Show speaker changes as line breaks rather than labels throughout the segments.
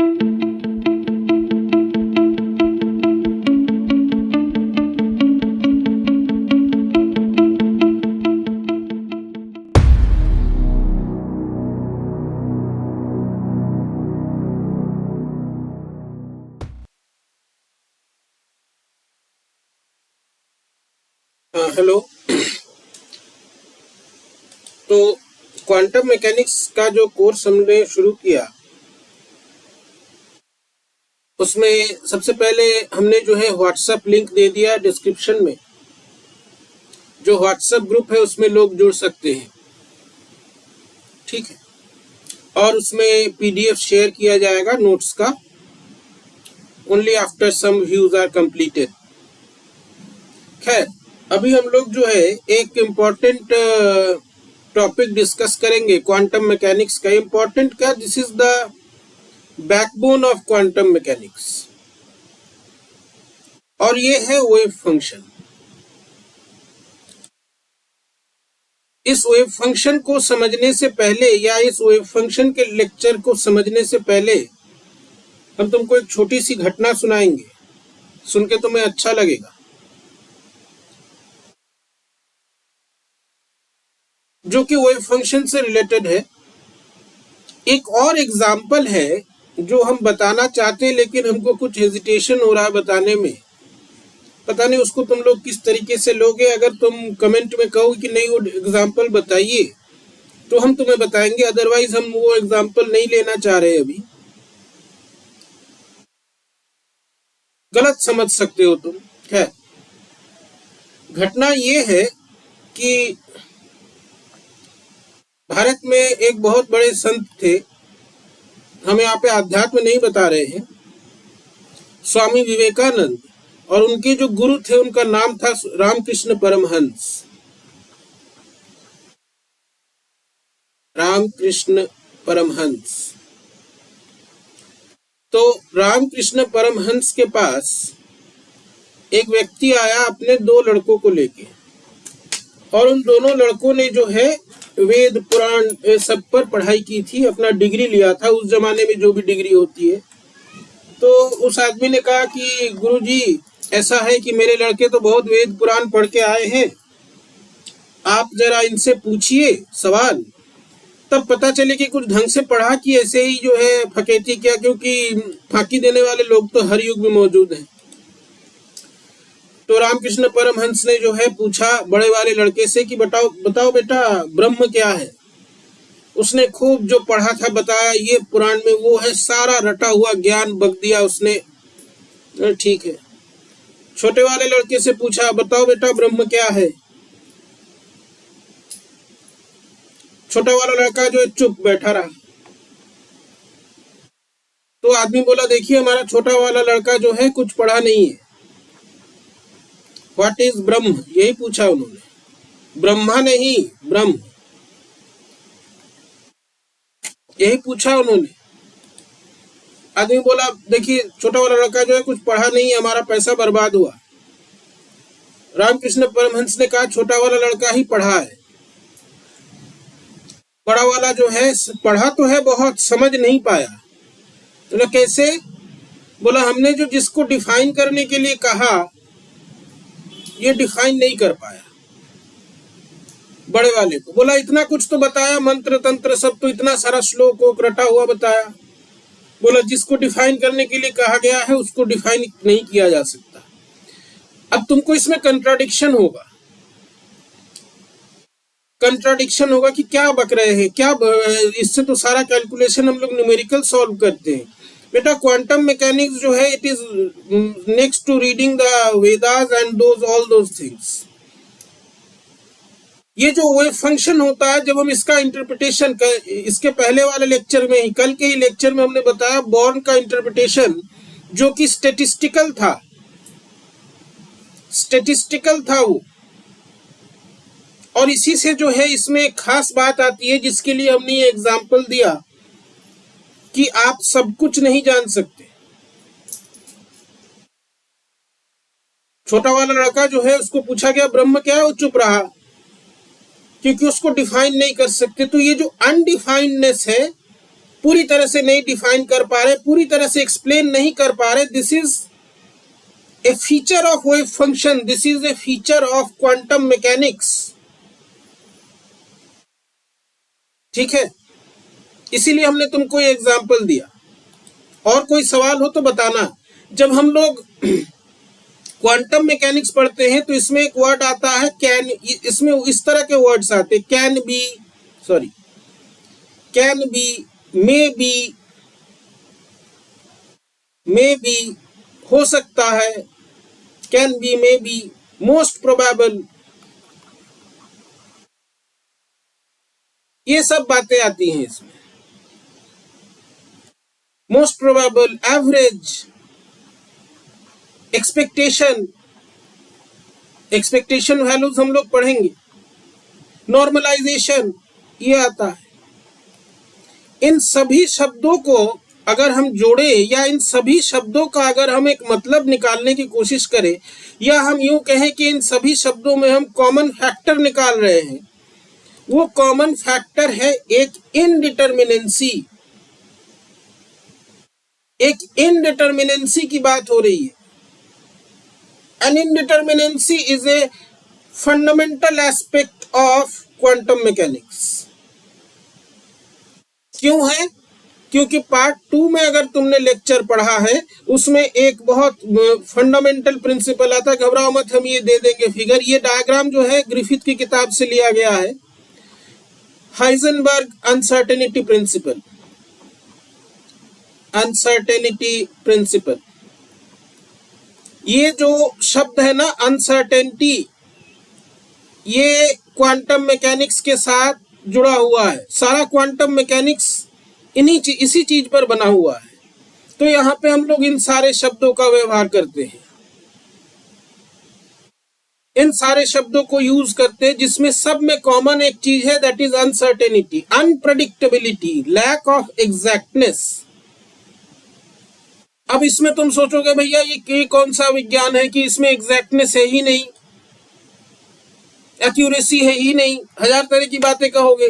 Hello. तो quantum mechanics का जो कोर्स हमने शुरू किया उसमें सबसे पहले हमने जो है व्हाट्सएप लिंक दे दिया डिस्क्रिप्शन में। जो व्हाट्सएप ग्रुप है उसमें लोग जुड़ सकते हैं, ठीक है। और उसमें पीडीएफ शेयर किया जाएगा नोट्स का, only after some views are completed. खैर, अभी हम लोग जो है एक इम्पॉर्टेंट टॉपिक डिस्कस करेंगे क्वांटम मैकेनिक्स का। इम्पॉर्टेंट क्या, this is the backbone of quantum mechanics, और ये है वेव फंक्शन। इस वेव फंक्शन को समझने से पहले या इस वेव फंक्शन के लेक्चर को समझने से पहले हम तुमको एक छोटी सी घटना सुनाएंगे, सुन के तुम्हें अच्छा लगेगा, जो कि वेव फंक्शन से रिलेटेड है। एक और एग्जाम्पल है जो हम बताना चाहते हैं, लेकिन हमको कुछ हेजिटेशन हो रहा है बताने में। पता नहीं उसको तुम लोग किस तरीके से लोगे। अगर तुम कमेंट में कहो कि नहीं वो एग्जाम्पल बताइए तो हम तुम्हें बताएंगे, अदरवाइज हम वो एग्जाम्पल नहीं लेना चाह रहे। अभी गलत समझ सकते हो तुम। है, घटना ये है कि भारत में एक बहुत बड़े संत थे, हम यहाँ पे आध्यात्म नहीं बता रहे हैं, स्वामी विवेकानंद। और उनके जो गुरु थे उनका नाम था रामकृष्ण परमहंस। रामकृष्ण परमहंस। तो रामकृष्ण परमहंस के पास एक व्यक्ति आया अपने 2 लड़कों को लेके, और उन दोनों लड़कों ने जो है वेद पुराण सब पर पढ़ाई की थी, अपना डिग्री लिया था, उस जमाने में जो भी डिग्री होती है। तो उस आदमी ने कहा कि गुरुजी ऐसा है कि मेरे लड़के तो बहुत वेद पुराण पढ़ के आए हैं, आप जरा इनसे पूछिए सवाल, तब पता चले कि कुछ ढंग से पढ़ा कि ऐसे ही जो है फकेती क्या, क्योंकि फांकी देने वाले लोग तो हर युग में मौजूद हैं। तो रामकृष्ण परमहंस ने जो है पूछा बड़े वाले लड़के से कि बताओ बताओ बेटा, ब्रह्म क्या है। उसने खूब जो पढ़ा था बताया, ये पुराण में वो है, सारा रटा हुआ ज्ञान बक दिया उसने। ठीक है। छोटे वाले लड़के से पूछा, बताओ बेटा ब्रह्म क्या है। छोटा वाला लड़का जो है चुप बैठा रहा। तो आदमी बोला, देखिए हमारा छोटा वाला लड़का जो है कुछ पढ़ा नहीं है, व्हाट इज ब्रह्म, यही पूछा उन्होंने। ब्रह्मा नहीं, ब्रह्म, यही पूछा उन्होंने। आदमी बोला, देखिए छोटा वाला लड़का जो है कुछ पढ़ा नहीं है, हमारा पैसा बर्बाद हुआ। रामकृष्ण परमहंस ने कहा, छोटा वाला लड़का ही पढ़ा है, बड़ा वाला जो है पढ़ा तो है बहुत, समझ नहीं पाया। तो कैसे? बोला, हमने जो जिसको डिफाइन करने के लिए कहा ये डिफाइन नहीं कर पाया। बड़े वाले को बोला, इतना कुछ तो बताया, मंत्र तंत्र सब तो इतना सारा श्लोक को रटा हुआ बताया। बोला, जिसको डिफाइन करने के लिए कहा गया है उसको डिफाइन नहीं किया जा सकता। अब तुमको इसमें कंट्राडिक्शन होगा, कंट्राडिक्शन होगा कि क्या बक रहे हैं, क्या इससे तो सारा कैलकुलेशन हम लोग न्यूमेरिकल सॉल्व करते हैं। बेटा क्वांटम मैकेनिक्स जो है it is next to reading the Vedas and those all those things. ये जो वेव फंक्शन होता है, जब हम इसका इंटरप्रिटेशन इसके पहले वाले लेक्चर में ही, कल के ही लेक्चर में हमने बताया बॉर्न का इंटरप्रिटेशन जो कि स्टेटिस्टिकल था, स्टेटिस्टिकल था वो। और इसी से जो है इसमें एक खास बात आती है जिसके लिए हमने ये एग्जाम्पल दिया कि आप सब कुछ नहीं जान सकते। छोटा वाला लड़का जो है उसको पूछा गया ब्रह्म क्या है, वो चुप रहा क्योंकि उसको डिफाइन नहीं कर सकते। तो ये जो अनडिफाइंडनेस है पूरी तरह से नहीं डिफाइन कर पा रहे, पूरी तरह से एक्सप्लेन नहीं कर पा रहे। This is a feature of wave function, this is a feature of quantum mechanics. ठीक है, इसीलिए हमने तुमको ये एग्जाम्पल दिया। और कोई सवाल हो तो बताना। जब हम लोग क्वांटम मैकेनिक्स पढ़ते हैं तो इसमें एक वर्ड आता है कैन, इसमें इस तरह के वर्ड्स आते हैं, can be, sorry, can be, may be, हो सकता है, can be, may be, most probable, ये सब बातें आती हैं इसमें। Most probable, average, expectation, expectation values हम लोग पढ़ेंगे, नॉर्मलाइजेशन, ये आता है। इन सभी शब्दों को अगर हम जोड़े या इन सभी शब्दों का अगर हम एक मतलब निकालने की कोशिश करें, या हम यूं कहें कि इन सभी शब्दों में हम कॉमन फैक्टर निकाल रहे हैं, वो कॉमन फैक्टर है एक इनडिटर्मिनेंसी। एक इनडिटर्मिनेंसी की बात हो रही है। An indeterminacy is a fundamental aspect of quantum mechanics. क्यों है? क्योंकि पार्ट 2 में अगर तुमने लेक्चर पढ़ा है उसमें एक बहुत फंडामेंटल प्रिंसिपल आता है, घबराओ मत, हम ये दे देंगे फिगर। ये डायग्राम जो है ग्रिफिथ की किताब से लिया गया है, Heisenberg uncertainty principle, uncertainty principle. ये जो शब्द है ना अनसर्टेनिटी, ये क्वांटम मैकेनिक्स के साथ जुड़ा हुआ है। सारा क्वांटम मैकेनिक्स इसी चीज पर बना हुआ है। तो यहाँ पे हम लोग इन सारे शब्दों का व्यवहार करते हैं, इन सारे शब्दों को यूज करते हैं, जिसमें सब में कॉमन एक चीज है, that is uncertainty, unpredictability, lack of exactness. अब इसमें तुम सोचोगे भैया ये कौन सा विज्ञान है कि इसमें एग्जैक्टनेस है ही नहीं, एक्यूरेसी है ही नहीं, हजार तरह की बातें कहोगे।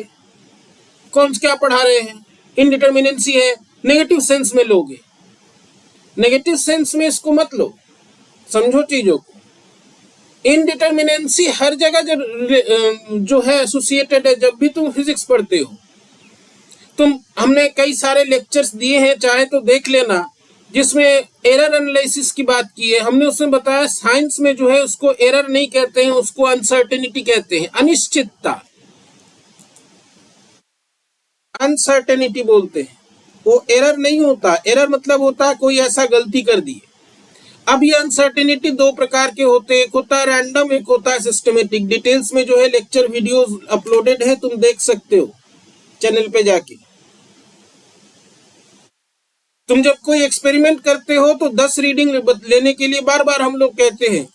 कौन क्या पढ़ा रहे हैं, इनडिटर्मिनेंसी है, नेगेटिव सेंस में लोगे। नेगेटिव सेंस में इसको मत लो, समझो चीजों को। इनडिटर्मिनेंसी हर जगह जो है एसोसिएटेड है। जब भी तुम फिजिक्स पढ़ते हो, हमने कई सारे लेक्चर्स दिए हैं, चाहे तो देख लेना, जिसमें एरर एनालिसिस की बात की है हमने। उसमें बताया साइंस में जो है उसको एरर नहीं कहते हैं, उसको अनसर्टेनिटी कहते हैं, अनिश्चितता, अनसर्टेनिटी बोलते हैं। वो एरर नहीं होता, एरर मतलब होता है कोई ऐसा गलती कर दी। अब ये अनसर्टेनिटी दो प्रकार के होते हैं, एक होता है रैंडम, एक होता है सिस्टमेटिक। डिटेल्स में जो है लेक्चर वीडियोस अपलोडेड है, तुम देख सकते हो चैनल पे जाके। तुम जब कोई एक्सपेरिमेंट करते हो तो 10 रीडिंग लेने के लिए बार बार हम लोग कहते हैं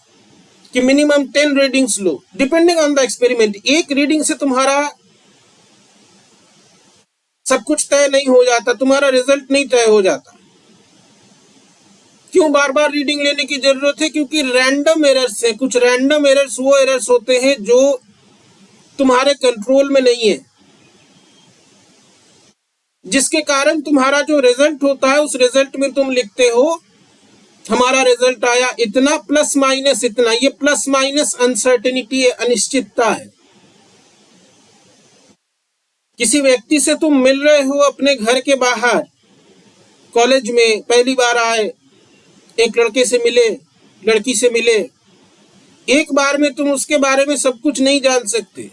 कि minimum 10 readings low, depending on the experiment. एक रीडिंग से तुम्हारा सब कुछ तय नहीं हो जाता, तुम्हारा रिजल्ट नहीं तय हो जाता। क्यों बार बार रीडिंग लेने की जरूरत है? क्योंकि रैंडम एरर्स हैं। कुछ रैंडम एरर्स वो एरर्स होते हैं जो तुम्हारे कंट्रोल में नहीं है, जिसके कारण तुम्हारा जो रिजल्ट होता है उस रिजल्ट में तुम लिखते हो हमारा रिजल्ट आया इतना प्लस माइनस इतना। ये प्लस माइनस अनसर्टेनिटी है, अनिश्चितता है। किसी व्यक्ति से तुम मिल रहे हो अपने घर के बाहर, कॉलेज में पहली बार आए, एक लड़के से मिले, लड़की से मिले, एक बार में तुम उसके बारे में सब कुछ नहीं जान सकते,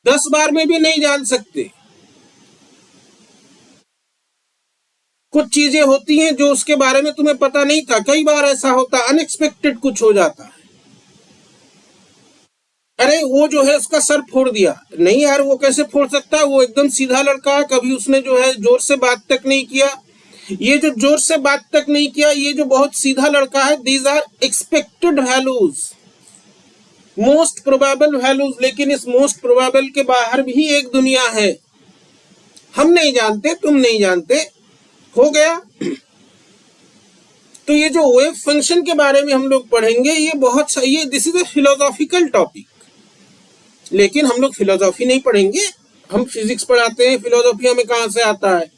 10 बार में भी नहीं जान सकते। कुछ चीजें होती हैं जो उसके बारे में तुम्हें पता नहीं था। कई बार ऐसा होता, अनएक्सपेक्टेड कुछ हो जाता है। अरे वो जो है उसका सर फोड़ दिया, नहीं यार वो कैसे फोड़ सकता है, वो एकदम सीधा लड़का है, कभी उसने जो है जोर से बात तक नहीं किया। ये जो जोर से बात तक नहीं किया, ये जो बहुत सीधा लड़का है, these are expected values, most probable values. लेकिन इस मोस्ट प्रोबेबल के बाहर भी एक दुनिया है, हम नहीं जानते, तुम नहीं जानते, हो गया। तो ये जो वेव फंक्शन के बारे में हम लोग पढ़ेंगे, ये बहुत सही है, this is a philosophical topic. लेकिन हम लोग फिलोसॉफी नहीं पढ़ेंगे, हम फिजिक्स पढ़ाते हैं, फिलोसॉफी हमें कहाँ से आता है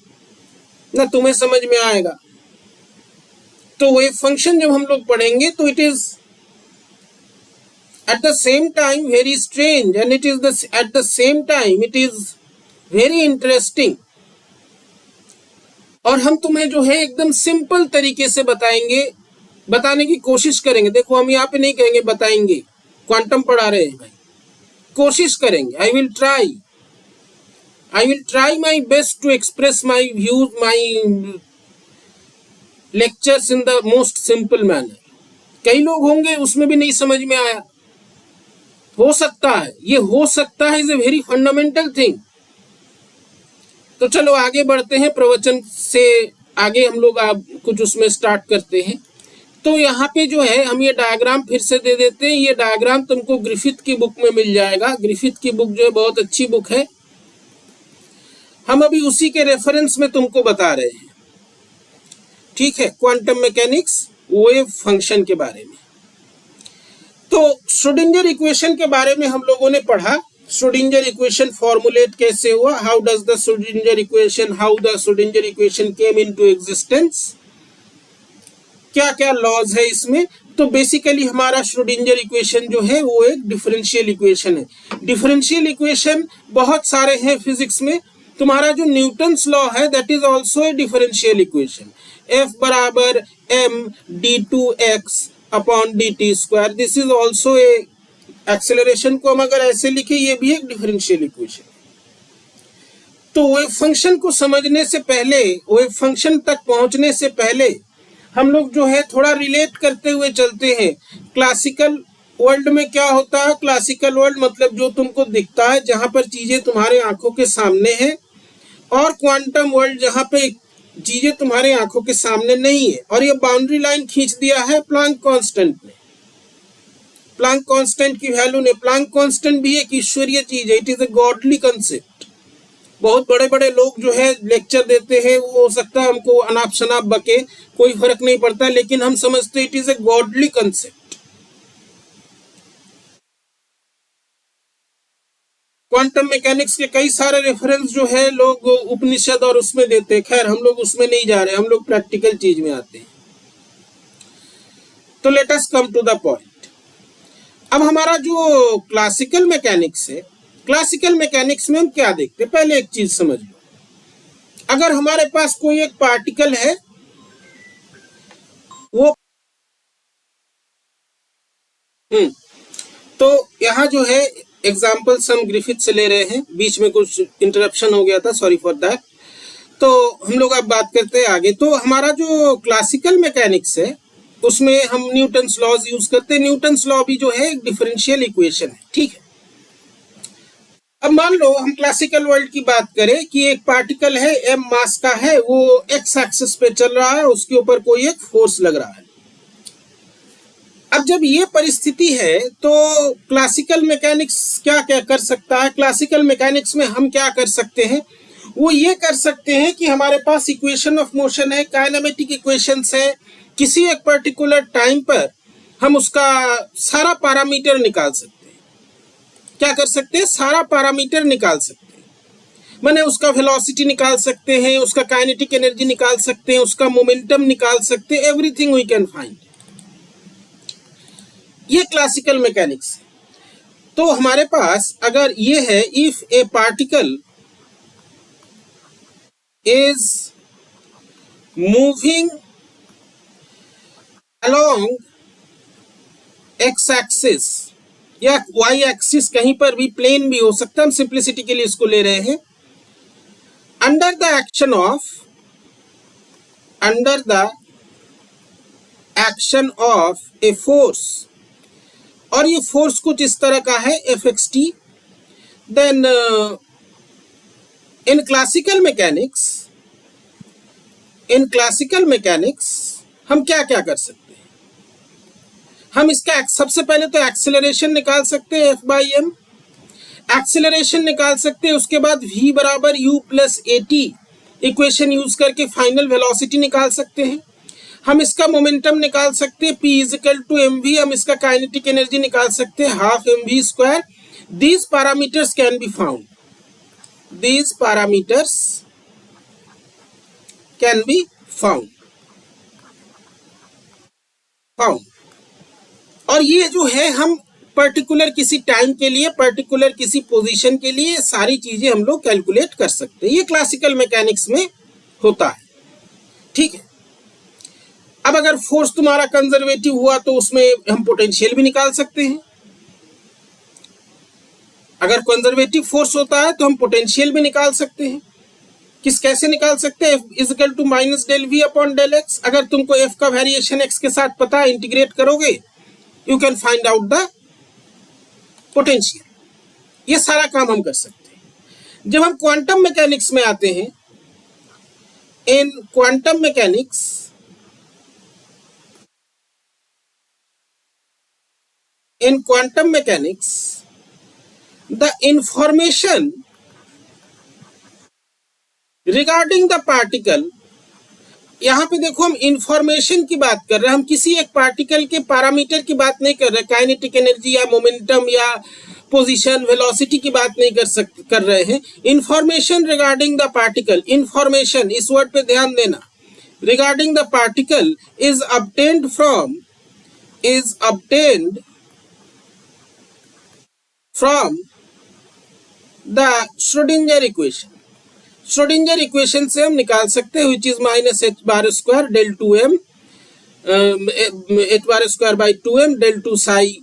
ना, तुम्हें समझ में आएगा। तो वेव फंक्शन जब हम लोग पढ़ेंगे तो it is at the same time very strange and it is at the same time it is very interesting। और हम तुम्हें जो है एकदम सिंपल तरीके से बताएंगे, बताने की कोशिश करेंगे। देखो हम यहाँ पे नहीं कहेंगे बताएंगे, क्वांटम पढ़ा रहे हैं भाई, कोशिश करेंगे। I will try my best to express my views, my lectures in the most simple manner. कई लोग होंगे उसमें भी नहीं समझ में आया, हो सकता है, ये हो सकता है, is a very fundamental thing. तो चलो आगे बढ़ते हैं, प्रवचन से आगे हम लोग कुछ उसमें स्टार्ट करते हैं। तो यहाँ पे जो है हम ये डायग्राम फिर से दे देते हैं। ये डायग्राम तुमको ग्रिफिथ की बुक में मिल जाएगा। ग्रिफिथ की बुक जो है बहुत अच्छी बुक है, हम अभी उसी के रेफरेंस में तुमको बता रहे हैं, ठीक है। क्वांटम मैकेनिक्स वेव फंक्शन के बारे में। तो श्रोडिंगर इक्वेशन के बारे में हम लोगों ने पढ़ा। श्रोडिंगर इक्वेशन फॉर्मुलेट कैसे हुआ, how does the Schrodinger equation came into existence, क्या क्या लॉज है इसमें। तो बेसिकली हमारा श्रोडिंगर इक्वेशन जो है वो एक डिफरेंशियल इक्वेशन है। डिफरेंशियल इक्वेशन बहुत सारे हैं फिजिक्स में। तुम्हारा जो न्यूटन्स लॉ है that is also a differential equation. F बराबर m/d2x upon dt square, this is also a, acceleration को हम अगर ऐसे लिखे ये भी एक डिफरेंशियल इक्वेशन। तो वेव फंक्शन को समझने से पहले, वेव फंक्शन तक पहुंचने से पहले हम लोग जो है थोड़ा रिलेट करते हुए चलते हैं। क्लासिकल वर्ल्ड में क्या होता है, क्लासिकल वर्ल्ड मतलब जो तुमको दिखता है, जहां पर चीजें तुम्हारे आंखों के सामने हैं, और क्वांटम वर्ल्ड जहां पे चीजें तुम्हारे आंखों के सामने नहीं है। और ये बाउंड्री लाइन खींच दिया है प्लांक कांस्टेंट ने। प्लांक कांस्टेंट की वैल्यू ने, प्लांक कांस्टेंट भी एक ईश्वरीय चीज है, it is a godly concept. बहुत बड़े बड़े लोग जो है लेक्चर देते हैं, वो हो सकता है हमको अनाप शनाप बके, कोई फर्क नहीं पड़ता, लेकिन हम समझते it is a godly concept. Quantum mechanics के कई सारे रेफरेंस जो है लोग उपनिषद और उसमें देते हैं, खैर हम लोग उसमें नहीं जा रहे, हम लोग प्रैक्टिकल चीज में आते हैं। तो let us come to the point. अब हमारा जो क्लासिकल मैकेनिक्स है, क्लासिकल मैकेनिक्स में हम क्या देखते हैं, पहले एक चीज समझ लो। अगर हमारे पास कोई एक पार्टिकल है, वो तो यहाँ जो है एग्जाम्पल्स हम ग्रिफिथ से ले रहे हैं, बीच में कुछ इंटरप्शन हो गया था, सॉरी फॉर दैट। तो हम लोग अब बात करते हैं आगे। तो हमारा जो क्लासिकल मैकेनिक्स है उसमें हम न्यूटन्स लॉज यूज करते हैं। न्यूटन्स लॉ भी जो है एक डिफरेंशियल इक्वेशन है, ठीक है। अब मान लो हम क्लासिकल वर्ल्ड की बात करें कि एक पार्टिकल है, m मास का है, वो x एक्सिस पे चल रहा है, उसके ऊपर कोई एक फोर्स लग रहा है। अब जब ये परिस्थिति है तो क्लासिकल मैकेनिक्स क्या क्या कर सकता है, क्लासिकल मैकेनिक्स में हम क्या कर सकते हैं, वो ये कर सकते हैं कि हमारे पास इक्वेशन ऑफ मोशन है, काइनेमेटिक इक्वेशंस है, किसी एक पर्टिकुलर टाइम पर हम उसका सारा पैरामीटर निकाल सकते हैं। क्या कर सकते हैं, सारा पैरामीटर निकाल सकते हैं, माने उसका वेलोसिटी निकाल सकते हैं, उसका काइनेटिक एनर्जी निकाल सकते हैं, उसका मोमेंटम निकाल सकते हैं, एवरीथिंग वी कैन फाइंड। ये क्लासिकल मैकेनिक्स है। तो हमारे पास अगर ये है, if A particle is moving along x axis या वाई एक्सिस, कहीं पर भी, प्लेन भी हो सकता है, हम सिंप्लिसिटी के लिए इसको ले रहे हैं, under the action of a force, और ये फोर्स कुछ इस तरह का है Fxt, then in classical mechanics हम क्या क्या कर सकते हैं, हम इसका सबसे पहले तो एक्सेलरेशन निकाल सकते हैं, F/m एक्सेलरेशन निकाल सकते हैं, उसके बाद v बराबर u plus at equation use करके फाइनल वेलोसिटी निकाल सकते हैं, हम इसका मोमेंटम निकाल सकते हैं, P इजिकल टू mv, हम इसका काइनेटिक एनर्जी निकाल सकते हैं, half mv square. These parameters can be found. these parameters can be found. और ये जो है हम पर्टिकुलर किसी टाइम के लिए, पर्टिकुलर किसी पोजीशन के लिए सारी चीजें हम लोग कैलकुलेट कर सकते हैं। ये क्लासिकल मैकेनिक्स में होता है, ठीक है। अब अगर फोर्स तुम्हारा कंजर्वेटिव हुआ तो उसमें हम पोटेंशियल भी निकाल सकते हैं। अगर कंजर्वेटिव फोर्स होता है तो हम पोटेंशियल भी निकाल सकते हैं। कैसे निकाल सकते हैं? F is equal to minus del V upon del x. अगर तुमको एफ का वेरिएशन एक्स के साथ पता है, इंटीग्रेट करोगे, you can find out the potential. ये सारा काम हम कर सकते हैं। जब हम क्वांटम मैकेनिक्स में आते हैं, इन quantum mechanics the information regarding the particle, यहां पे देखो हम इंफॉर्मेशन की बात कर रहे हैं, हम किसी एक पार्टिकल के पैरामीटर की बात नहीं कर रहे, काइनेटिक एनर्जी या मोमेंटम या पोजीशन, वेलोसिटी की बात नहीं कर रहे हैं। Information regarding the particle, information इस वर्ड पे ध्यान देना, regarding the particle is obtained from the Schrödinger equation। Schrödinger equation से हम निकाल सकते हैं which is minus h bar square del two m, h bar square by two m del two psi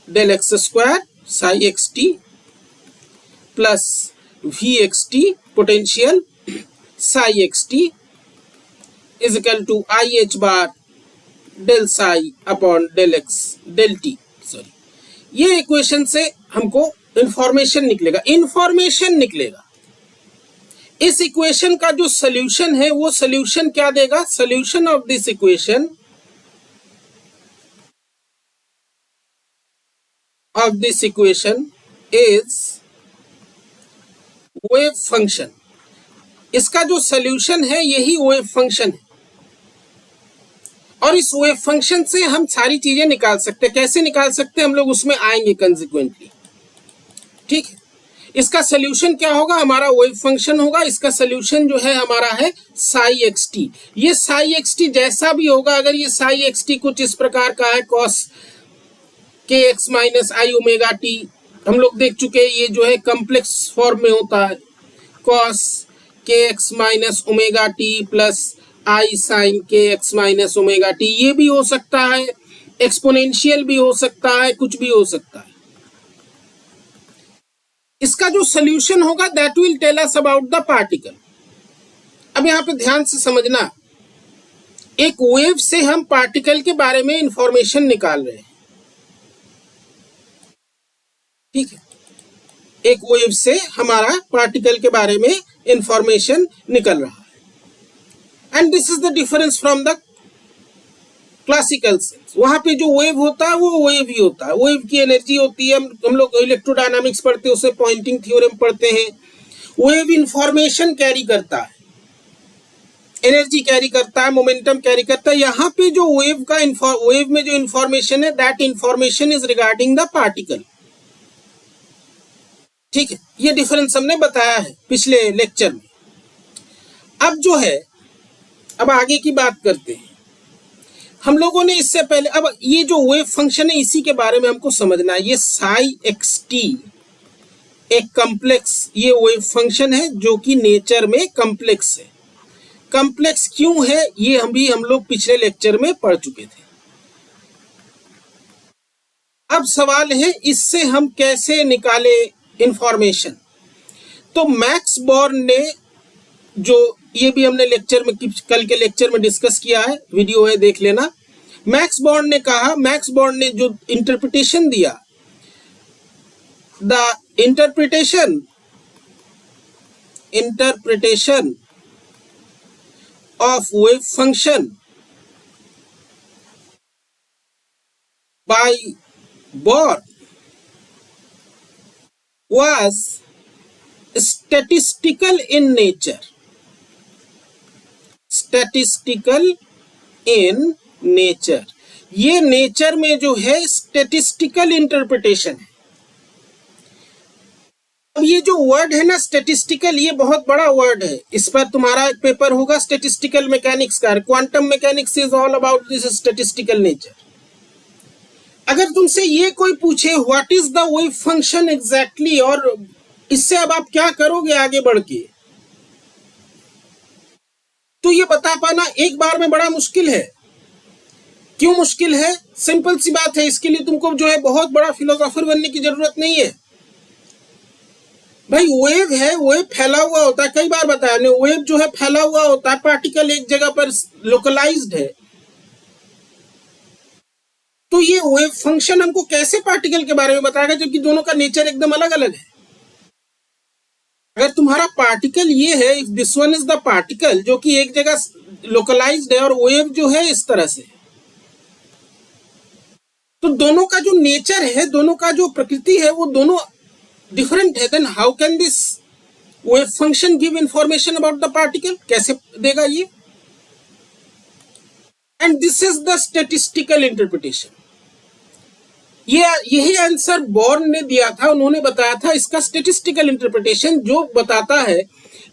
del x square psi x t plus V x T potential psi x t is equal to i h bar del psi upon del x del t. Sorry, ये equation से हमको information निकलेगा। इस equation का जो solution है वो solution क्या देगा? Solution of this equation is wave function. इसका जो सॉल्यूशन है यही वेव फंक्शन है, और इस वेव फंक्शन से हम सारी चीजें निकाल सकते हैं। कैसे निकाल सकते हैं हम लोग उसमें आएंगे कंसिक्वेंटली, ठीक है। इसका सोल्यूशन क्या होगा? हमारा वेव फंक्शन होगा। इसका सोल्यूशन जो है हमारा है साई एक्स टी। ये साई एक्स टी जैसा भी होगा, अगर ये साई एक्स टी कुछ इस प्रकार का है, कॉस के एक्स माइनस आई ओमेगा टी, हम लोग देख चुके हैं, ये जो है कॉम्प्लेक्स फॉर्म में होता है, cos k x minus omega t plus i sine k x minus omega t. ये भी हो सकता है, एक्सपोनेंशियल भी हो सकता है, कुछ भी हो सकता है। इसका जो सॉल्यूशन होगा that will tell us about the particle. अब यहां पे ध्यान से समझना, एक वेव से हम पार्टिकल के बारे में इंफॉर्मेशन निकाल रहे हैं, ठीक है। एक वेव से हमारा पार्टिकल के बारे में इंफॉर्मेशन निकल रहा है, and this is the difference from the classical sense. वहां पे जो वेव होता है वो वेव ही होता है, वेव की एनर्जी होती है। हम लोग इलेक्ट्रोडायनामिक्स पढ़ते हैं, उससे पॉइंटिंग थ्योरम पढ़ते हैं। वेव इंफॉर्मेशन कैरी करता है, एनर्जी कैरी करता है, मोमेंटम कैरी करता है। यहाँ पे जो वेव में जो इंफॉर्मेशन है that information is regarding the particle, ठीक है। ये डिफरेंस हमने बताया है पिछले लेक्चर में। अब जो है, अब आगे की बात करते हैं। हम लोगों ने इससे पहले, अब ये जो वेव फंक्शन है इसी के बारे में हमको समझना है। ये साई एक्स टी एक कॉम्प्लेक्स ये वेव फंक्शन है जो कि नेचर में कॉम्प्लेक्स है। कॉम्प्लेक्स क्यों है ये हम लोग पिछले लेक्चर में पढ़ चुके थे। अब सवाल है इससे हम कैसे निकाले इंफॉर्मेशन। तो मैक्स बॉर्न ने जो, ये भी हमने लेक्चर में, कल के लेक्चर में डिस्कस किया है, वीडियो है देख लेना। मैक्स बॉर्न ने कहा, मैक्स बॉर्न ने जो इंटरप्रिटेशन दिया, the interpretation of wave function by born was statistical in nature। Statistical in nature, ये नेचर में जो है स्टैटिस्टिकल इंटरप्रिटेशन है। अब ये जो वर्ड है ना स्टैटिस्टिकल, ये बहुत बड़ा वर्ड है। इस पर तुम्हारा एक पेपर होगा स्टैटिस्टिकल मैकेनिक्स का। Quantum mechanics is all about this statistical nature. अगर तुमसे ये कोई पूछे what is the wave function exactly, और इससे अब आप क्या करोगे आगे बढ़ के, तो ये बता पाना एक बार में बड़ा मुश्किल है। क्यों मुश्किल है? सिंपल सी बात है, इसके लिए तुमको जो है बहुत बड़ा फिलोसोफर बनने की जरूरत नहीं है भाई। वेव है, वेव फैला हुआ होता है, कई बार बताया ने, वेव जो है फैला हुआ होता है, पार्टिकल एक जगह पर लोकलाइज्ड है। तो ये वेव फंक्शन हमको कैसे पार्टिकल के बारे में बताएगा, जबकि दोनों का नेचर एकदम अलग अलग है। अगर तुम्हारा पार्टिकल ये है, if this one is the particle जो कि एक जगह लोकलाइज्ड है, और वेव जो है इस तरह से, तो दोनों का जो नेचर है, दोनों का जो प्रकृति है, वो दोनों डिफरेंट है। Then how can this wave function give information about the particle? कैसे देगा ये? And this is the statistical interpretation. ये यही आंसर बोर्न ने दिया था। उन्होंने बताया था इसका स्टैटिस्टिकल इंटरप्रिटेशन, जो बताता है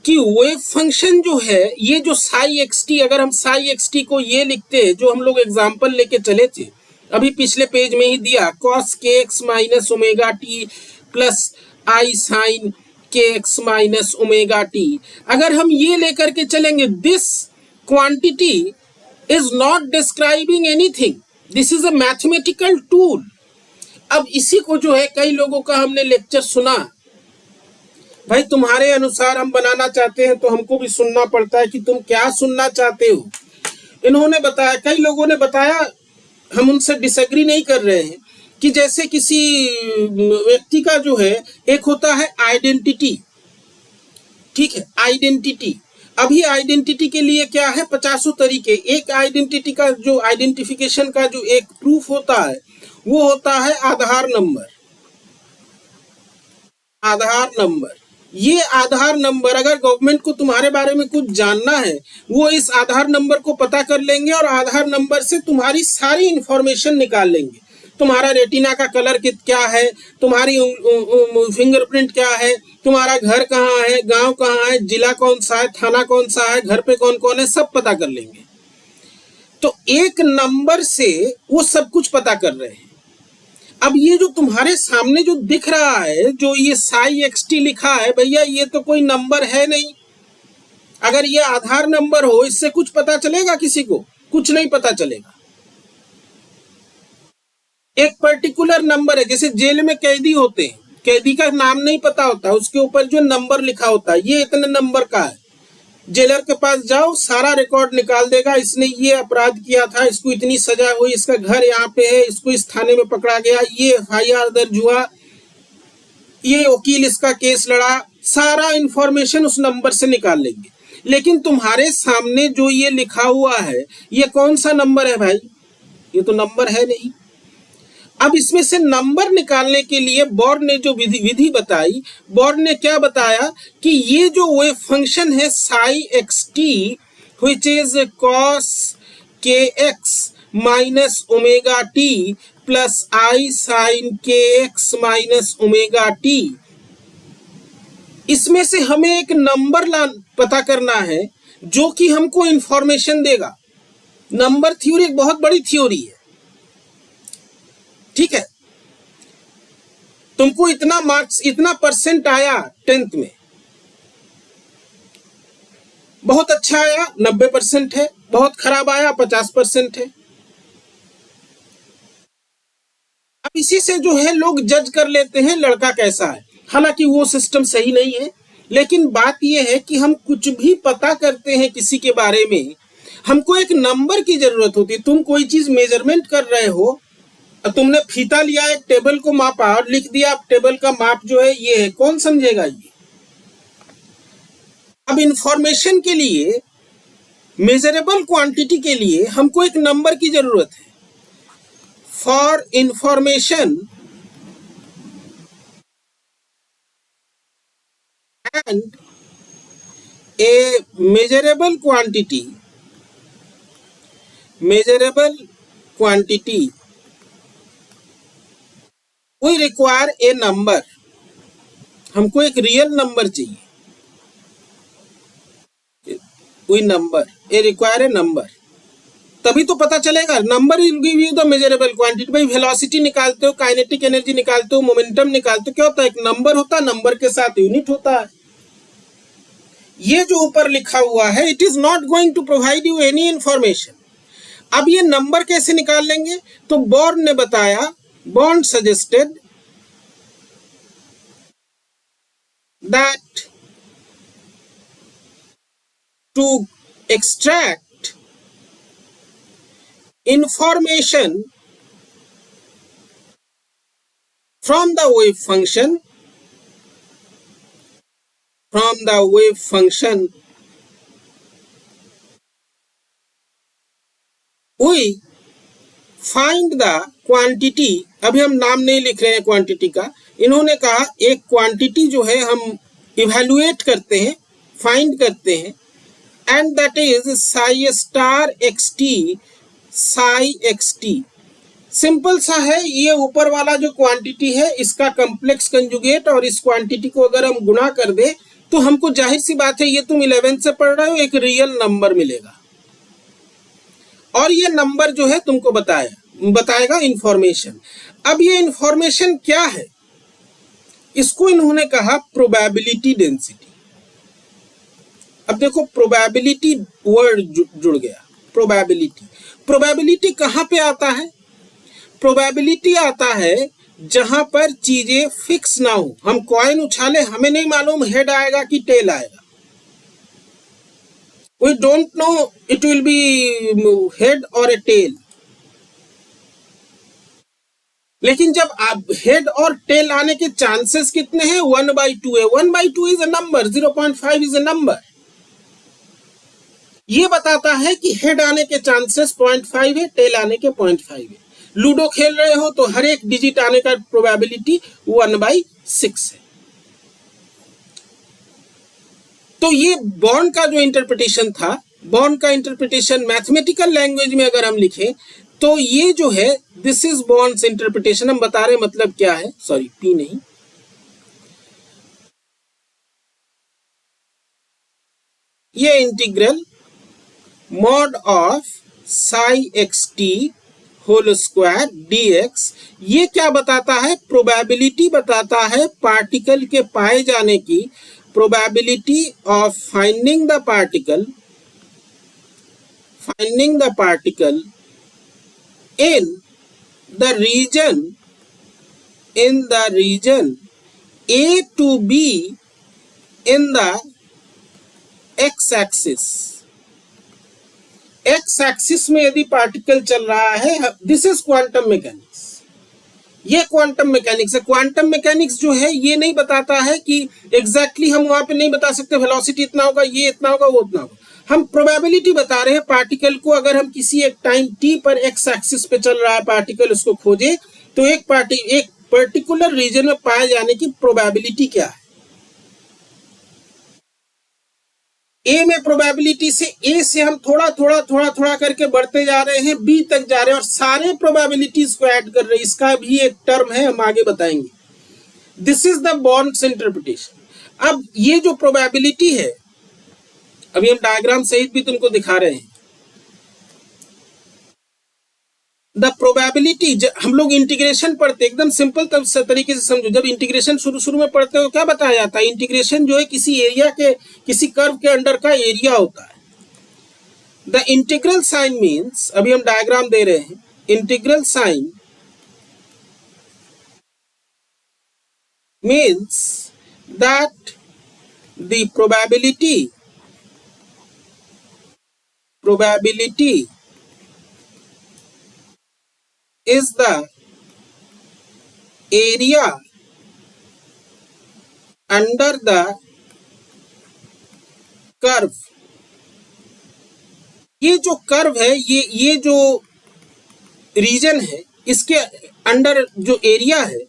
कि वेव फंक्शन जो है, ये जो साई एक्स टी, अगर हम साई एक्स टी को ये लिखते हैं, जो हम लोग एग्जाम्पल लेके चले थे अभी पिछले पेज में ही दिया, cos k x minus omega t plus i sine k x minus omega t, अगर हम ये लेकर के चलेंगे, this quantity is not describing anything, this is a mathematical tool. अब इसी को जो है कई लोगों का हमने लेक्चर सुना, भाई तुम्हारे अनुसार हम बनाना चाहते हैं तो हमको भी सुनना पड़ता है कि तुम क्या सुनना चाहते हो। इन्होंने बताया, कई लोगों ने बताया, हम उनसे डिसएग्री नहीं कर रहे हैं, कि जैसे किसी व्यक्ति का जो है एक होता है आइडेंटिटी, ठीक है, आइडेंटिटी। अभी आइडेंटिटी के लिए क्या है, 50 तरीके। एक आइडेंटिटी का जो आइडेंटिफिकेशन का जो एक प्रूफ होता है, वो होता है आधार नंबर। आधार नंबर, ये आधार नंबर, अगर गवर्नमेंट को तुम्हारे बारे में कुछ जानना है, वो इस आधार नंबर को पता कर लेंगे, और आधार नंबर से तुम्हारी सारी इंफॉर्मेशन निकाल लेंगे। तुम्हारा रेटिना का कलर क्या है, तुम्हारी फिंगरप्रिंट क्या है, तुम्हारा घर कहाँ है, गांव कहाँ है, जिला कौन सा है, थाना कौन सा है, घर पे कौन कौन है, सब पता कर लेंगे। तो एक नंबर से वो सब कुछ पता कर रहे हैं। अब ये जो तुम्हारे सामने जो दिख रहा है, जो ये साई एक्स टी लिखा है, भैया ये तो कोई नंबर है नहीं। अगर ये आधार नंबर हो, इससे कुछ पता चलेगा किसी को? कुछ नहीं पता चलेगा। एक पर्टिकुलर नंबर है, जैसे जेल में कैदी होते हैं, कैदी का नाम नहीं पता होता, उसके ऊपर जो नंबर लिखा होता है, ये इतने नंबर का है। जेलर के पास जाओ, सारा रिकॉर्ड निकाल देगा, इसने ये अपराध किया था, इसको इतनी सजा हुई, इसका घर यहाँ पे है, इसको इस थाने में पकड़ा गया, ये FIR दर्ज हुआ, ये वकील इसका केस लड़ा, सारा इंफॉर्मेशन उस नंबर से निकाल लेंगे। लेकिन तुम्हारे सामने जो ये लिखा हुआ है, ये कौन सा नंबर है भाई? ये तो नंबर है नहीं। अब इसमें से नंबर निकालने के लिए बोर्न ने जो विधि बताई, बोर्न ने क्या बताया कि ये जो वेव फंक्शन है psi x t, which is cos k x minus omega t plus i sine k x minus omega t, इसमें से हमें एक नंबर पता करना है जो कि हमको इंफॉर्मेशन देगा। नंबर थ्योरी एक बहुत बड़ी थ्योरी है, ठीक है। तुमको इतना मार्क्स, इतना परसेंट आया 10th में, बहुत अच्छा आया 90% है, बहुत खराब आया 50% है। अब इसी से जो है लोग जज कर लेते हैं लड़का कैसा है, हालांकि वो सिस्टम सही नहीं है। लेकिन बात यह है कि हम कुछ भी पता करते हैं किसी के बारे में, हमको एक नंबर की जरूरत होती है। तुम कोई चीज मेजरमेंट कर रहे हो, तुमने फीता लिया, एक टेबल को मापा और लिख दिया टेबल का माप जो है ये है, कौन समझेगा ये? अब इंफॉर्मेशन के लिए, मेजरेबल क्वांटिटी के लिए हमको एक नंबर की जरूरत है। For information and A measurable quantity we require a number, हमको एक रियल नंबर चाहिए, कोई number, A require a number, तभी तो पता चलेगा। Number will give you the measurable quantity. भाई वेलोसिटी निकालते हो, काइनेटिक एनर्जी निकालते हो, मोमेंटम निकालते हो, क्या होता है? एक नंबर होता है, नंबर के साथ यूनिट होता है। ये जो ऊपर लिखा हुआ है, it is not going to provide you any information. अब ये नंबर कैसे निकाल लेंगे? तो बॉर्न ने बताया, Born suggested that to extract information from the wave function, we find the quantity। अभी हम नाम नहीं लिख रहे हैं क्वांटिटी का, इन्होंने कहा एक क्वांटिटी जो है हम इवेल्युएट करते हैं, फाइंड करते हैं, and that is Sai star xt, Sai xt। Simple सा है, ये ऊपर वाला जो क्वांटिटी है इसका कॉम्प्लेक्स कंजुगेट, और इस क्वांटिटी को अगर हम गुणा कर दे तो हमको जाहिर सी बात है, ये तुम 11th से पढ़ रहे हो, एक रियल नंबर मिलेगा। और ये नंबर जो है तुमको बताएगा इंफॉर्मेशन। अब ये इंफॉर्मेशन क्या है? इसको इन्होंने कहा प्रोबेबिलिटी डेंसिटी। अब देखो प्रोबेबिलिटी वर्ड जुड़ गया, प्रोबेबिलिटी कहाँ पे आता है? प्रोबेबिलिटी आता है जहां पर चीजें फिक्स ना हो। हम कॉइन उछाले, हमें नहीं मालूम हेड आएगा कि टेल आएगा, we don't know it will be head और ए टेल। लेकिन जब आप हेड और टेल आने के चांसेस कितने हैं? 1/2 है। 1/2 is a number, 0.5 is a number. ये बताता है कि हेड आने के चांसेस 0.5 है, टेल आने के 0.5 है। लूडो खेल रहे हो तो हर एक डिजिट आने का प्रोबेबिलिटी 1/6 है। तो ये बॉर्न का जो इंटरप्रिटेशन था, बॉर्न का इंटरप्रिटेशन मैथमेटिकल लैंग्वेज में अगर हम लिखें तो ये जो है, दिस इज बॉर्न्स इंटरप्रिटेशन। हम बता रहे मतलब क्या है, सॉरी पी नहीं, ये integral mod of psi xt whole square dx, ये क्या बताता है? प्रोबेबिलिटी बताता है पार्टिकल के पाए जाने की, probability of finding the particle in the region A to B in the x-axis। X axis में यदि पार्टिकल चल रहा है, दिस इज क्वांटम मैकेनिक्स। ये क्वांटम मैकेनिक्स है। क्वांटम मैकेनिक्स जो है ये नहीं बताता है कि एग्जैक्टली हम वहां पे नहीं बता सकते वेलोसिटी इतना होगा, ये इतना होगा, वो उतना होगा। हम प्रोबेबिलिटी बता रहे हैं पार्टिकल को, अगर हम किसी एक टाइम t पर एक्स एक्सिस पे चल रहा है पार्टिकल, उसको खोजे तो एक पर्टिकुलर रीजन में पाए जाने की प्रोबेबिलिटी क्या है। ए में प्रोबेबिलिटी से, ए से हम थोड़ा करके बढ़ते जा रहे हैं, बी तक जा रहे हैं और सारे प्रोबेबिलिटीज को ऐड कर रहे हैं। इसका भी एक टर्म है, हम आगे बताएंगे। This is the borns interpretation. अब ये जो प्रोबेबिलिटी है, अभी हम डायग्राम सहित भी तुमको दिखा रहे हैं। द प्रोबेबिलिटी, हम लोग इंटीग्रेशन पढ़ते, एकदम सिंपल तरीके से समझो। जब इंटीग्रेशन शुरू में पढ़ते हो क्या बताया जाता है? इंटीग्रेशन जो है किसी एरिया के, किसी कर्व के अंडर का एरिया होता है। द इंटीग्रल साइन मीन्स, अभी हम डायग्राम दे रहे हैं, integral sign means that the probability is the area under the curve। ये जो कर्व है, ये जो रीजन है, इसके अंडर जो एरिया है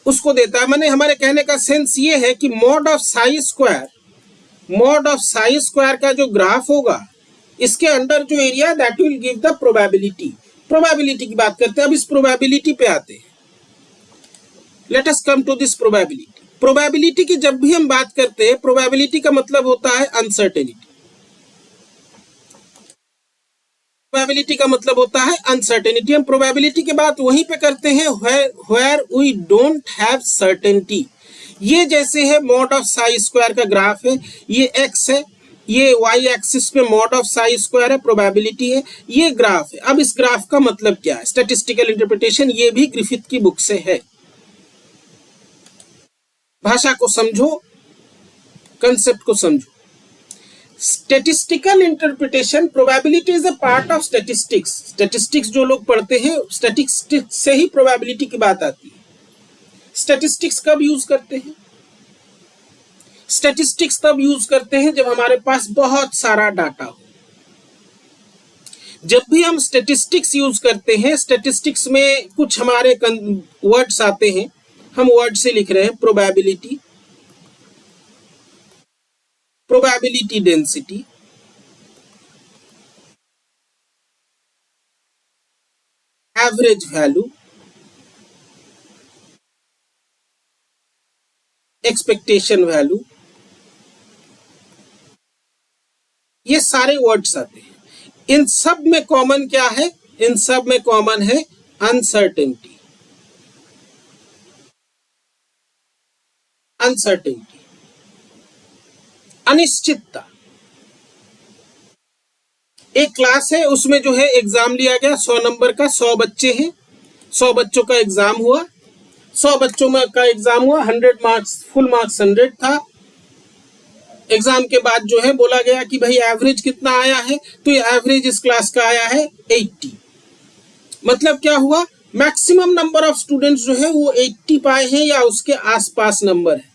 उसको देता है। माने हमारे कहने का सेंस ये है कि मॉड ऑफ साई स्क्वायर का जो ग्राफ होगा, इसके अंडर जो area, that will give the probability. Probability की बात करते हैं। अब इस प्रोबेबिलिटी पे आते हैं। Let us come to this probability. Probability की जब भी हम बात करते हैं, प्रोबेबिलिटी का मतलब होता है अनसर्टेनिटी। प्रोबेबिलिटी का मतलब होता है अनसर्टेनिटी। हम प्रोबेबिलिटी की बात वहीं पे करते हैं where we don't have certainty। ये जैसे है मॉड ऑफ साई स्क्वायर का ग्राफ है, ये x है, ये y एक्सिस पे मॉड ऑफ साई स्क्वायर है, प्रोबेबिलिटी है, ये ग्राफ है। अब इस ग्राफ का मतलब क्या है? स्टैटिस्टिकल इंटरप्रिटेशन, ये भी ग्रिफिथ की बुक से है। भाषा को समझो, कंसेप्ट को समझो। Statistical interpretation, probability is a part of statistics. Statistics जो लोग पढ़ते हैं, स्टैटिस्टिक्स से ही प्रोबेबिलिटी की बात आती है। स्टैटिस्टिक्स कब यूज करते हैं? स्टैटिस्टिक्स तब यूज करते हैं जब हमारे पास बहुत सारा डाटा हो। जब भी हम स्टैटिस्टिक्स यूज करते हैं, स्टैटिस्टिक्स में कुछ हमारे वर्ड्स आते हैं, हम वर्ड से लिख रहे हैं probability, probability density, average value, expectation value, ये सारे वर्ड्स आते हैं। इन सब में कॉमन क्या है? इन सब में कॉमन है अनसर्टेनिटी। अनसर्टेनिटी, अनिश्चितता। एक क्लास है, उसमें जो है एग्जाम लिया गया 100 नंबर का, 100 बच्चे हैं, 100 बच्चों का एग्जाम हुआ, 100 बच्चों में का एग्जाम हुआ, 100 मार्क्स, फुल मार्क्स 100 था। एग्जाम के बाद जो है बोला गया कि भाई एवरेज कितना आया है, तो ये एवरेज इस क्लास का आया है 80। मतलब क्या हुआ? मैक्सिमम नंबर ऑफ स्टूडेंट्स जो है वो 80 पाए हैं या उसके आसपास नंबर है।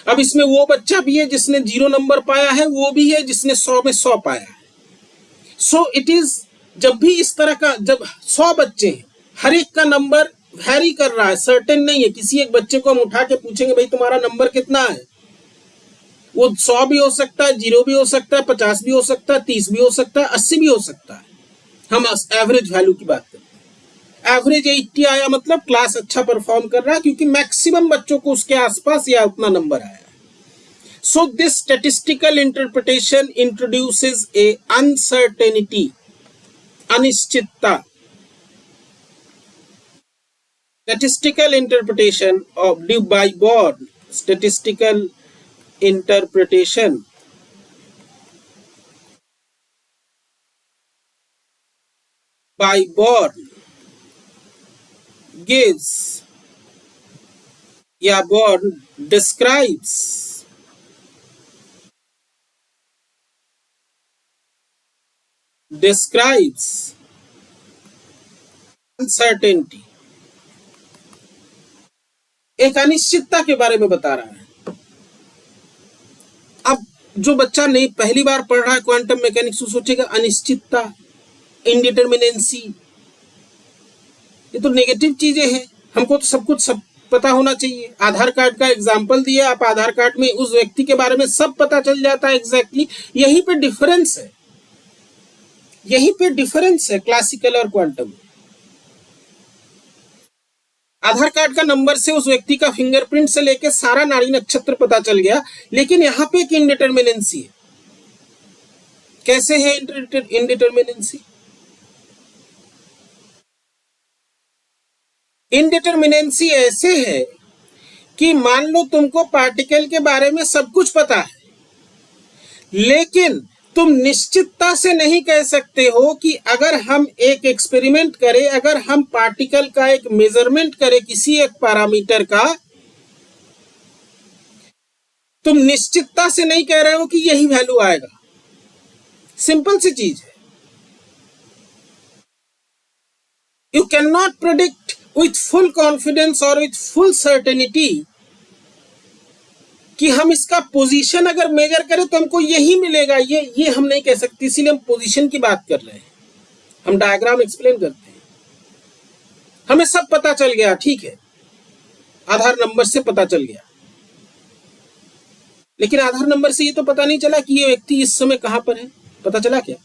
अब इसमें वो बच्चा भी है जिसने 0 नंबर पाया है, वो भी है जिसने 100 में 100 पाया है। सो इट इज, जब भी इस तरह का, जब 100 बच्चे हैं, हर एक का नंबर वैरी कर रहा है, सर्टेन नहीं है। किसी एक बच्चे को हम उठा के पूछेंगे भाई तुम्हारा नंबर कितना है, वो 100 भी हो सकता है, 0 भी हो सकता है, 50 भी हो सकता है, 30 भी हो सकता है, 80 भी हो सकता है। हम एवरेज वैल्यू की बात करते हैं। एवरेज 80 आया मतलब क्लास अच्छा परफॉर्म कर रहा है, क्योंकि मैक्सिमम बच्चों को उसके आसपास या उतना नंबर आया है। So this statistical interpretation introduces a uncertainty, अनिश्चितता। Statistical interpretation of by Born, statistical interpretation by Born gives, या Born describes uncertainty, एक अनिश्चितता के बारे में बता रहा है। अब जो बच्चा नहीं पहली बार पढ़ रहा है क्वांटम मैकेनिक्स, वो सोचेगा अनिश्चितता, इनडिटरमिनेंसी, ये तो नेगेटिव चीजें हैं, हमको तो सब कुछ सब पता होना चाहिए। आधार कार्ड का एग्जाम्पल दिया, आप आधार कार्ड में उस व्यक्ति के बारे में सब पता चल जाता है एग्जैक्टली। यहीं पे डिफरेंस है, यहीं पे डिफरेंस है क्लासिकल और क्वांटम। आधार कार्ड का नंबर से उस व्यक्ति का फिंगरप्रिंट से लेके सारा नाड़ी नक्षत्र पता चल गया, लेकिन यहां पे एक इनडिटरमिनेंसी है। कैसे है इनडिटरमिनेंसी? इनडिटरमिनेंसी ऐसे है कि मान लो तुमको पार्टिकल के बारे में सब कुछ पता है, लेकिन तुम निश्चितता से नहीं कह सकते हो कि अगर हम एक एक्सपेरिमेंट करें, अगर हम पार्टिकल का एक मेजरमेंट करें किसी एक पैरामीटर का, तुम निश्चितता से नहीं कह रहे हो कि यही वैल्यू आएगा। सिंपल सी चीज है। You can not predict with full confidence और विथ फुल सर्टेनिटी कि हम इसका पोजीशन अगर मेजर करें तो हमको यही मिलेगा, ये हम नहीं कह सकते। इसीलिए हम पोजीशन की बात कर रहे हैं, हम डायग्राम एक्सप्लेन करते हैं। हमें सब पता चल गया, ठीक है, आधार नंबर से पता चल गया, लेकिन आधार नंबर से ये तो पता नहीं चला कि ये व्यक्ति इस समय कहां पर है। पता चला क्या?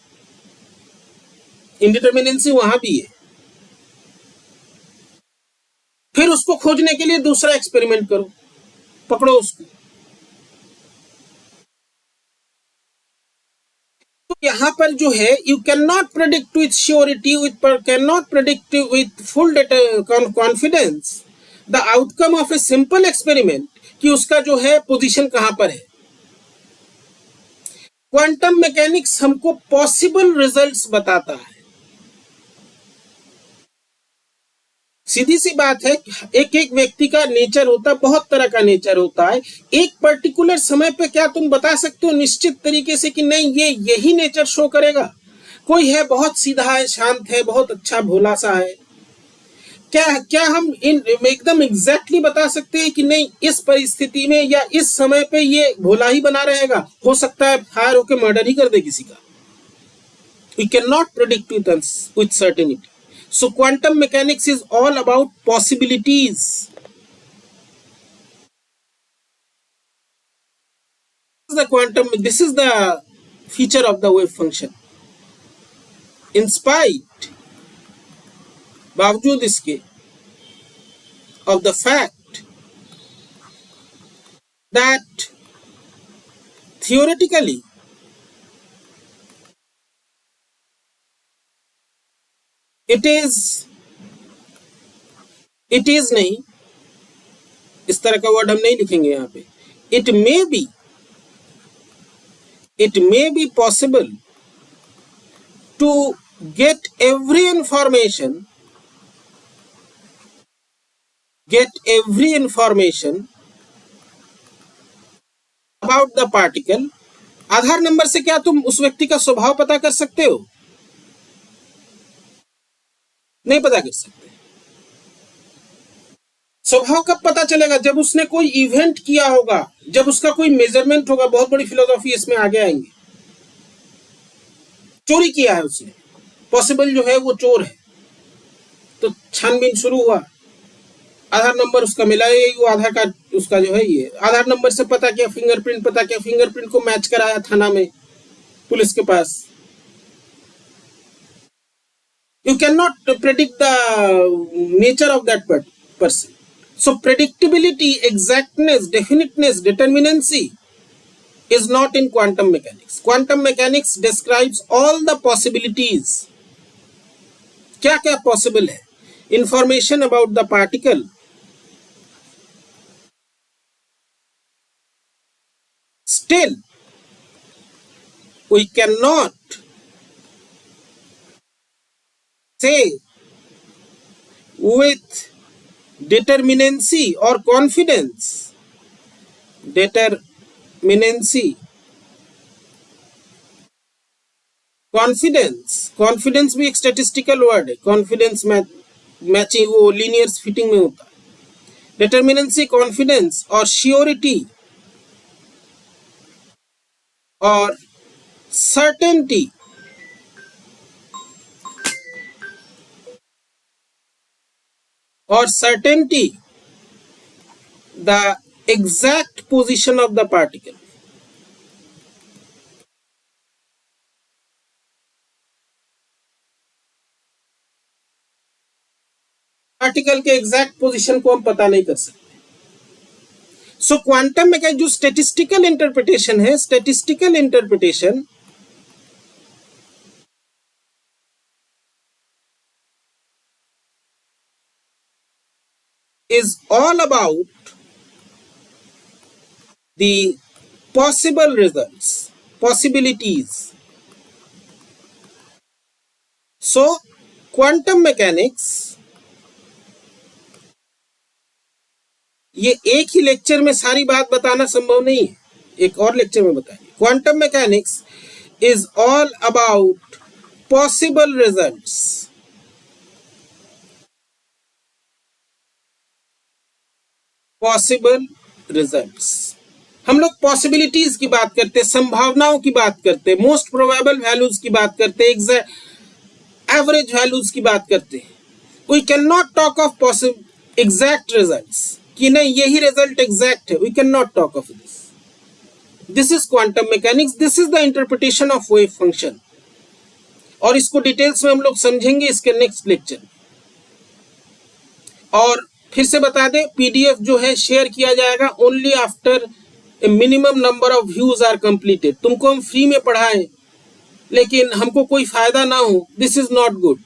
इनडिटरमिनेंसी वहां भी है। फिर उसको खोजने के लिए दूसरा एक्सपेरिमेंट करो, पकड़ो उसको। तो यहां पर जो है, you can not predict with surety, can not predict with full confidence the outcome of a simple experiment, कि उसका जो है पोजीशन कहां पर है। क्वांटम मैकेनिक्स हमको पॉसिबल रिजल्ट्स बताता है। सीधी सी बात है, एक एक व्यक्ति का नेचर होता है, बहुत तरह का नेचर होता है। एक पर्टिकुलर समय पे क्या तुम बता सकते हो निश्चित तरीके से कि नहीं ये यही नेचर शो करेगा? कोई है बहुत सीधा है, शांत है, बहुत अच्छा भोला सा है, क्या हम एकदम एग्जैक्टली बता सकते हैं कि नहीं इस परिस्थिति में या इस समय पे ये भोला ही बना रहेगा? हो सकता है फायर होकर मर्डर ही कर दे किसी का। We can not predict with certainty. So quantum mechanics is all about possibilities. This is the feature of the wave function. In spite, बावजूद इसके, of the fact that theoretically it is नहीं, इस तरह का वर्ड हम नहीं लिखेंगे यहाँ पे। it may be possible to get every information about the particle। Aadhaar number से क्या तुम उस व्यक्ति का स्वभाव पता कर सकते हो? नहीं पता कर सकते। स्वभाव कब पता चलेगा? जब उसने कोई इवेंट किया होगा, जब उसका कोई मेजरमेंट होगा। बहुत बड़ी फिलोसॉफी इसमें आगे आएंगे। चोरी किया है उसने, पॉसिबल जो है वो चोर है, तो छानबीन शुरू हुआ, आधार नंबर उसका मिला, ये वो आधार कार्ड उसका जो है, ये आधार नंबर से पता किया, फिंगरप्रिंट पता किया, फिंगरप्रिंट को मैच कराया थाना में, पुलिस के पास। You cannot predict the nature of that person. So predictability, exactness, definiteness, determinacy is not in quantum mechanics. Quantum mechanics describes all the possibilities. क्या क्या possible है? Information about the particle. Still, we cannot say with determinacy or confidence, confidence भी एक statistical word है। confidence matching वो linear fitting में होता है। determinacy, confidence और surety और certainty the exact position of the particle। Particle के एग्जैक्ट पोजीशन को हम पता नहीं कर सकते। सो क्वांटम मैकेनिक्स जो स्टैटिस्टिकल इंटरप्रिटेशन है, statistical interpretation is all about the possible results, possibilities. So quantum mechanics, ये एक ही लेक्चर में सारी बात बताना संभव नहीं है, एक और लेक्चर में बताएंगे। Quantum mechanics is all about possible results. Possible results, हम लोग पॉसिबिलिटीज की बात करते हैं, संभावनाओं की बात करते हैं, मोस्ट प्रोबेबल वैल्यूज की बात करते हैं, एवरेज वैल्यूज की बात करते हैं। We can not talk of possible exact results कि नहीं यही रिजल्ट एग्जैक्ट है। We can not talk of this. This is quantum mechanics, this is the interpretation of wave function. और इसको डिटेल्स में हम लोग समझेंगे इसके नेक्स्ट लेक्चर में। और फिर से बता दें, पीडीएफ जो है शेयर किया जाएगा only after a minimum number of views are completed. तुमको हम फ्री में पढ़ाएं लेकिन हमको कोई फायदा ना हो, this is not good.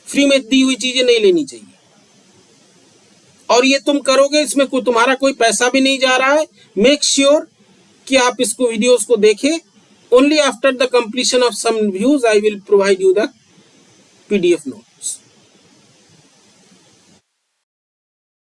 Free में दी हुई चीजें नहीं लेनी चाहिए। और ये तुम करोगे, इसमें तुम्हारा कोई पैसा भी नहीं जा रहा है। मेक श्योर कि आप इसको वीडियोस को देखें। Only after the completion of some views I will provide you the PDF note.